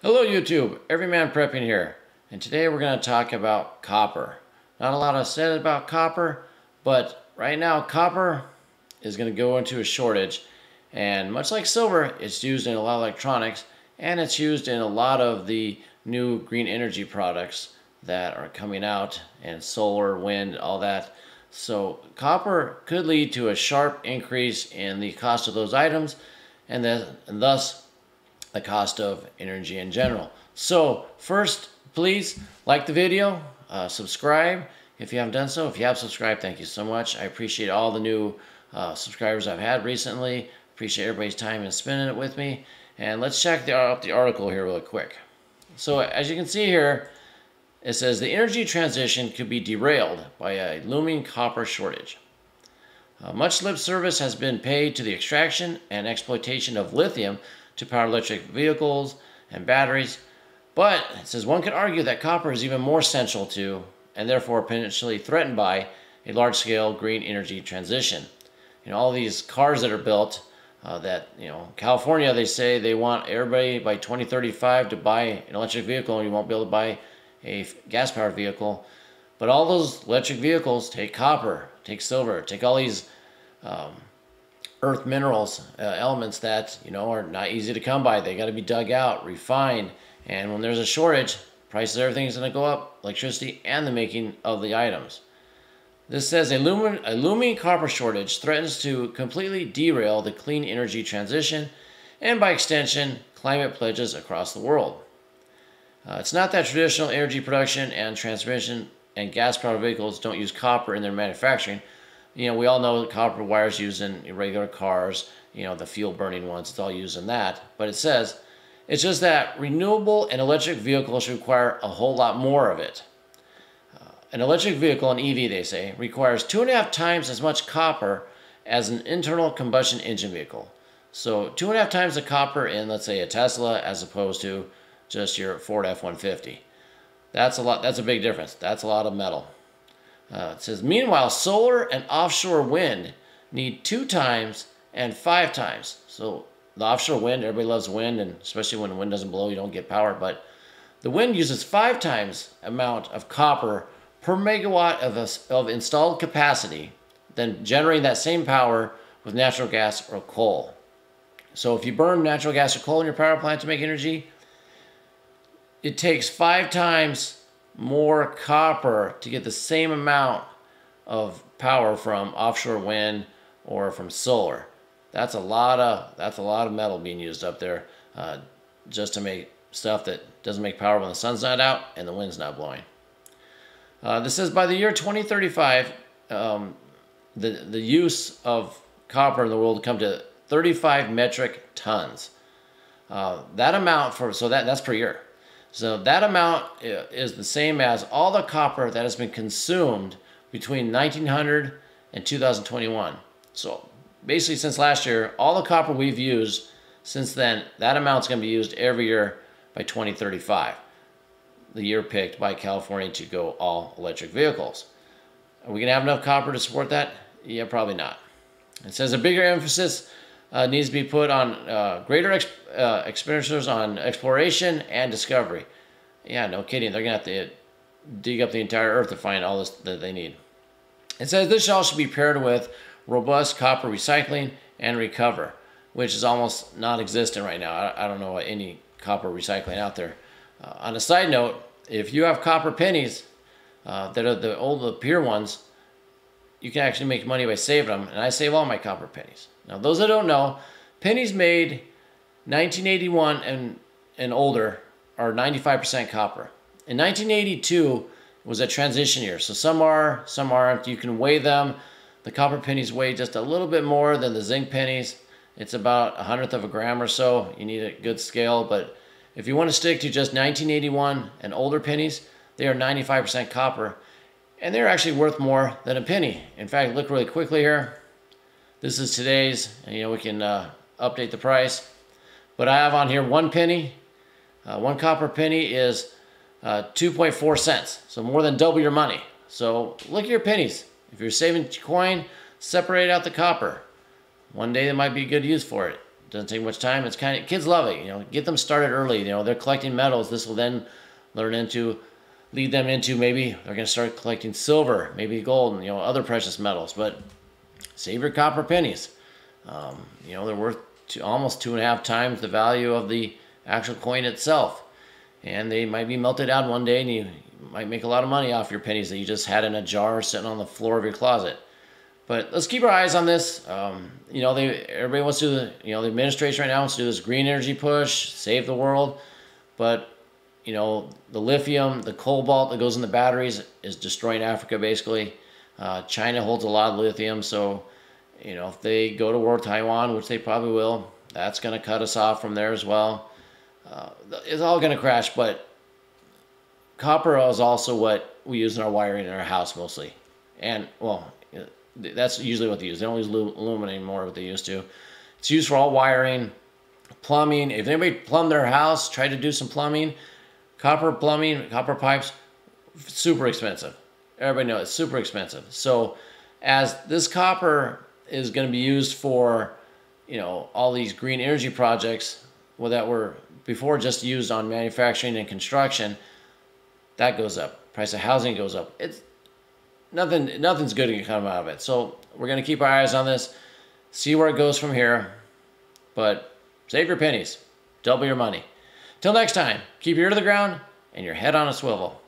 Hello YouTube, Everyman Prepping here, and today we're going to talk about copper. Not a lot is said about copper, but right now copper is going to go into a shortage, and much like silver, it's used in a lot of electronics, and it's used in a lot of the new green energy products that are coming out, and solar, wind, all that. So copper could lead to a sharp increase in the cost of those items, and thus the cost of energy in general. So first, please like the video, subscribe if you haven't done so. If you have subscribed, thank you so much. I appreciate all the new subscribers I've had recently. Appreciate everybody's time and spending it with me. And let's check out the article here real quick. So as you can see here, it says the energy transition could be derailed by a looming copper shortage. Much lip service has been paid to the extraction and exploitation of lithium to power electric vehicles and batteries, but it says one could argue that copper is even more essential to, and therefore potentially threatened by, a large-scale green energy transition. You know, all these cars that are built, California, they say they want everybody by 2035 to buy an electric vehicle, and you won't be able to buy a gas-powered vehicle. But all those electric vehicles take copper, take silver, take all these earth minerals, elements that, are not easy to come by. They got to be dug out, refined, and when there's a shortage, prices of everything is going to go up, electricity and the making of the items. This says a looming copper shortage threatens to completely derail the clean energy transition and, by extension, climate pledges across the world. It's not that traditional energy production and transmission and gas-powered vehicles don't use copper in their manufacturing. We all know that copper wire is used in regular cars, the fuel burning ones, it's all used in that. But it says, it's just that renewable and electric vehicles require a whole lot more of it. An electric vehicle, an EV they say, requires 2.5 times as much copper as an internal combustion engine vehicle. So 2.5 times the copper in, let's say, a Tesla as opposed to just your Ford F-150. That's a lot. That's a big difference. That's a lot of metal. It says, meanwhile, solar and offshore wind need 2 times and 5 times. So the offshore wind, everybody loves wind, and especially when the wind doesn't blow, you don't get power. But the wind uses 5 times amount of copper per megawatt of installed capacity than generating that same power with natural gas or coal. So if you burn natural gas or coal in your power plant to make energy, it takes 5 times more copper to get the same amount of power from offshore wind or from solar. That's a lot of metal being used up there, just to make stuff that doesn't make power when the sun's not out and the wind's not blowing. This says by the year 2035, the use of copper in the world will come to 35 metric tons. That amount that's per year. So that amount is the same as all the copper that has been consumed between 1900 and 2021. So basically since last year, all the copper we've used since then, that amount's going to be used every year by 2035. The year picked by California to go all electric vehicles. Are we going to have enough copper to support that? Yeah, probably not. It says a bigger emphasis needs to be put on greater expenditures on exploration and discovery. Yeah, no kidding. They're going to have to dig up the entire earth to find all this that they need. It says this all should be paired with robust copper recycling and recover, which is almost non-existent right now. I don't know any copper recycling out there. On a side note, if you have copper pennies that are the old pure ones, you can actually make money by saving them, and I save all my copper pennies. Now, those that don't know, pennies made 1981 and older are 95% copper. In 1982 was a transition year, so some are, some aren't. You can weigh them. The copper pennies weigh just a little bit more than the zinc pennies. It's about 1/100 of a gram or so. You need a good scale, but if you want to stick to just 1981 and older pennies, they are 95% copper, and they're actually worth more than a penny. In fact, look really quickly here. This is today's, and we can update the price. But I have on here 1 penny. 1 copper penny is 2.4 cents, so more than double your money. So look at your pennies. If you're saving coin, separate out the copper. One day there might be good use for it. doesn't take much time. It's kind of, kids love it. You know, get them started early. You know, they're collecting metals. This will then lead them into, maybe they're going to start collecting silver, maybe gold, and, you know, other precious metals. But save your copper pennies. You know, they're worth almost 2.5 times the value of the actual coin itself. And they might be melted down one day, and you might make a lot of money off your pennies that you just had in a jar sitting on the floor of your closet. But let's keep our eyes on this. You know, everybody wants to do the administration right now wants to do this green energy push, save the world. But, you know, the lithium, the cobalt that goes in the batteries is destroying Africa, basically. China holds a lot of lithium, so, you know, if they go to war with Taiwan, which they probably will, that's going to cut us off from there as well. It's all going to crash, but copper is also what we use in our wiring in our house mostly. And, well, that's usually what they use. They don't use aluminum anymore, what they used to. It's used for all wiring, plumbing. If anybody plumbed their house, tried to do some plumbing, copper pipes, super expensive. Everybody knows it's super expensive. So as this copper is going to be used for, you know, all these green energy projects, well, that were before just used on manufacturing and construction, that goes up. Price of housing goes up. It's nothing's good to come out of it. So we're going to keep our eyes on this, see where it goes from here. But save your pennies, double your money. Till next time, keep your ear to the ground and your head on a swivel.